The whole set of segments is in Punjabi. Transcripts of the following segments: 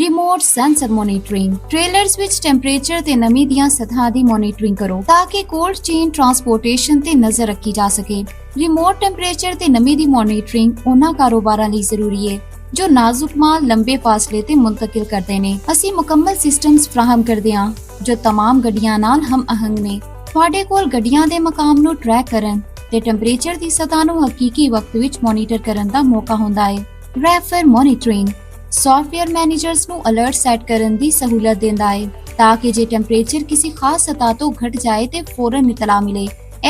Remote sensor monitoring. ਟ੍ਰੇਲਰਸ ਵਿੱਚ ਟੈਂਪਰੇਚਰ ਤੇ ਨਮੀ ਦੀਆਂ ਸਤਹਾਂ ਦੀ ਮੋਨੀਟਰਿੰਗ ਕਰੋ ਤਾਂ ਕਿ ਕੋਲਡ ਚੇਨ ਟਰਾਂਸਪੋਰਟੇਸ਼ਨ ਤੇ ਨਜ਼ਰ ਰੱਖੀ ਜਾ ਸਕੇ। ਰਿਮੋਟ ਟੈਂਪਰੇਚਰ ਤੇ ਨਮੀ ਦੀ ਮੋਨੀਟਰਿੰਗ ਉਹਨਾਂ ਕਾਰੋਬਾਰਾਂ ਲਈ ਜ਼ਰੂਰੀ ਹੈ ਜੋ ਨਾਜ਼ੁਕ ਮਾਲ ਲੰਬੇ ਫਾਸਲੇ ਤੇ ਮੁੰਤਕਿਲ ਕਰਦੇ ਨੇ। ਅਸੀਂ ਮੁਕੰਮਲ ਸਿਸਟਮਸ ਫਰਾਹਮ ਕਰਦੇ ਹਾਂ ਜੋ तमाम ਗੱਡੀਆਂ ਨਾਲ ਹਮ ਆਹੰਗ ਨੇ। ਤੁਹਾਡੇ ਕੋਲ ਗੱਡੀਆਂ ਦੇ ਮਕਾਮ ਨੂੰ ਟਰੈਕ ਕਰਨ ਤੇ ਟੈਂਪਰੇਚਰ ਦੀ ਸਤਹ ਨੂੰ ਹਕੀਕੀ ਵਕਤ ਵਿੱਚ ਮੋਨੀਟਰ ਕਰਨ ਦਾ ਮੌਕਾ ਹੁੰਦਾ ਹੈ। ਰੈਫਰ ਮੋਨੀਟਰਿੰਗ ਸੌਫਟਵੇਅਰ ਮੈਨੇਜਰਸ ਨੂੰ ਅਲਰਟ ਸੈੱਟ ਕਰਨ ਦੀ ਸਹੂਲਤ ਦਿੰਦਾ ਹੈ ਤਾਂ ਕਿ ਜੇ ਟੈਂਪਰੇਚਰ ਕਿਸੇ ਖਾਸ ਸਤਹ ਤੋਂ ਘਟ ਜਾਏ ਤੇ ਫੌਰਨ ਇਤਲਾ ਮਿਲੇ।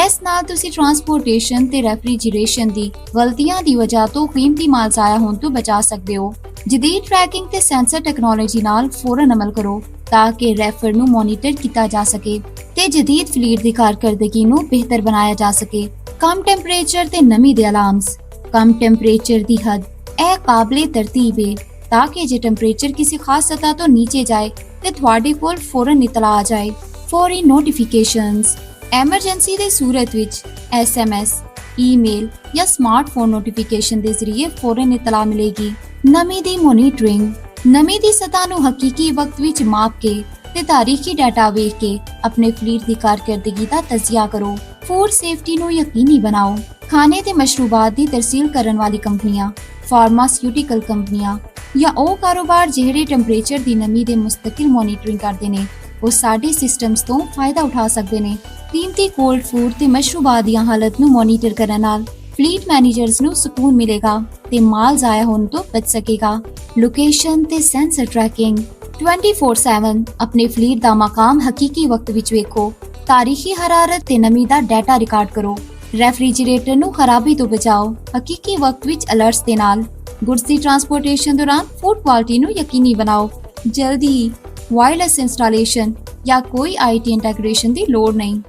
ਇਸ ਨਾਲ ਤੁਸੀਂ ਟਰਾਂਸਪੋਰਟੇਸ਼ਨ ਤੇ ਰੈਫਰੀਜਰੇਸ਼ਨ ਦੀ ਗਲਤੀਆਂ ਦੀ ਵਜ੍ਹਾ ਤੋਂ ਕੀਮਤੀ ਮਾਲ ਜ਼ਾਇਆ ਹੋਣ ਤੋਂ ਬਚਾ ਸਕਦੇ ਹੋ। ਜਦੀਦ ਟਰੈਕਿੰਗ ਤੇ ਸੈਂਸਰ ਟੈਕਨੋਲੋਜੀ ਨਾਲ ਫੌਰਨ ਅਮਲ ਕਰੋ ਤਾਂ ਕਿ ਰੈਫਰ ਨੂੰ ਮੋਨੀਟਰ ਕੀਤਾ ਜਾ ਸਕੇ ਤੇ ਜਦੀਦ ਫਲੀਟ ਦੀ ਕਾਰਕਰਦਗੀ ਨੂੰ ਬਿਹਤਰ ਬਣਾਇਆ ਜਾ ਸਕੇ। ਕਮ ਟੈਂਪਰੇਚਰ ਤੇ ਨਮੀ ਦੇ ਅਲਾਰਮਸ। ਕਮ ਟੈਂਪਰੇਚਰ ਦੀ ਹੱਦ ਇਹ ਕਾਬਲੇ ਤਰਤੀਬ ਹੈ ਤਾਂ ਕਿ ਜੇ ਟੈਂਪਰੇਚਰ ਕਿਸੇ ਖਾਸ ਸਤਹ ਤੋਂ ਨੀਚੇ ਜਾਏ ਤੇ ਤੁਹਾਡੇ ਕੋਲ ਫੌਰਨ ਇਤਲਾ ਆ ਜਾਏ। ਫੌਰੀ ਨੋਟੀਫਿਕੇਸ਼ਨਸ ਐਮਰਜੈਂਸੀ ਦੀ ਸੂਰਤ ਵਿੱਚ SMS, ਈਮੇਲ ਜਾਂ ਸਮਾਰਟਫੋਨ ਨੋਟੀਫਿਕੇਸ਼ਨ ਦੇ ਜ਼ਰੀਏ ਫੌਰਨ ਇਤਲਾ ਮਿਲੇਗੀ। ਨਮੀ ਦੀ ਮੋਨੀਟਰਿੰਗ ਨਮੀ ਦੀ ਸਤਹ ਨੂੰ ਹਕੀਕੀ ਵਕਤ ਵਿੱਚ ਮਾਪ ਕੇ ਤੇ ਤਾਰੀਖੀ ਡਾਟਾ ਵੇਖ ਕੇ ਆਪਣੇ ਫਲੀਟ ਦੀ ਕਾਰਕਰਦਗੀ ਦਾ ਤਜਜ਼ੀਆ ਕਰੋ। ਫੂਡ ਸੇਫਟੀ ਨੂੰ ਯਕੀਨੀ ਬਣਾਓ। ਖਾਣੇ ਤੇ ਮਸ਼ਰੂਬਾਤ ਦੀ ਤਰਸੀਲ ਕਰਨ ਵਾਲੀ ਕੰਪਨੀਆਂ, ਫਾਰਮਾਸਿਊਟੀਕਲ ਕੰਪਨੀਆਂ ਜਾਂ ਉਹ ਕਾਰੋਬਾਰ ਜਿਹੜੇ ਟੈਂਪਰੇਚਰ ਦੀ ਨਮੀ ਦੇ ਮੁਸਤਕਿਲ ਮੋਨੀਟਰਿੰਗ ਕਰਦੇ ਨੇ ਉਹ ਸਾਡੇ ਸਿਸਟਮਸ ਤੋਂ ਫਾਇਦਾ ਉਠਾ ਸਕਦੇ ਨੇ। ਕੀਮਤੀ ਕੋਲਡ ਫੂਡ ਤੇ ਮਸ਼ਰੂਬਾਤ ਦੀਆਂ ਹਾਲਤ ਨੂੰ ਮੋਨੀਟਰ ਕਰਨ ਨਾਲ ਫਲੀਟ ਮੈਨੇਜਰਸ ਨੂੰ ਸਕੂਨ ਮਿਲੇਗਾ ਤੇ ਮਾਲ ਜ਼ਾਇਆ ਹੋਣ ਤੋਂ ਬਚ ਸਕੇਗਾ। ਲੋਕੇਸ਼ਨ ਤੇ ਸੈਂਸਰ ਟਰੈਕਿੰਗ 24/7 ਆਪਣੇ ਫਲੀਟ ਦਾ ਮਕਾਮ ਹਕੀਕੀ ਵਕਤ ਵਿੱਚ ਵੇਖੋ। ਤਾਰੀਖੀ ਹਰਾਰਤ ਤੇ ਨਮੀ ਦਾ ਡਾਟਾ ਰਿਕਾਰਡ ਕਰੋ। ਰੈਫਰੀਜਰੇਟਰ ਨੂੰ ਖਰਾਬੀ ਤੋਂ ਬਚਾਓ ਹਕੀਕੀ ਵਕਤ ਵਿੱਚ ਅਲਰਟਸ ਦੇ ਨਾਲ। ਗੁਡਸ ਦੀ ਟਰਾਂਸਪੋਰਟੇਸ਼ਨ ਦੌਰਾਨ ਫੂਡ ਕੁਆਲਿਟੀ ਨੂੰ ਯਕੀਨੀ ਬਣਾਓ। ਜਲਦੀ ਹੀ ਵਾਇਰਲੈਸ ਇੰਸਟਾਲੇਸ਼ਨ ਜਾਂ ਕੋਈ IT ਇੰਟੈਗ੍ਰੇਸ਼ਨ ਦੀ ਲੋੜ ਨਹੀਂ।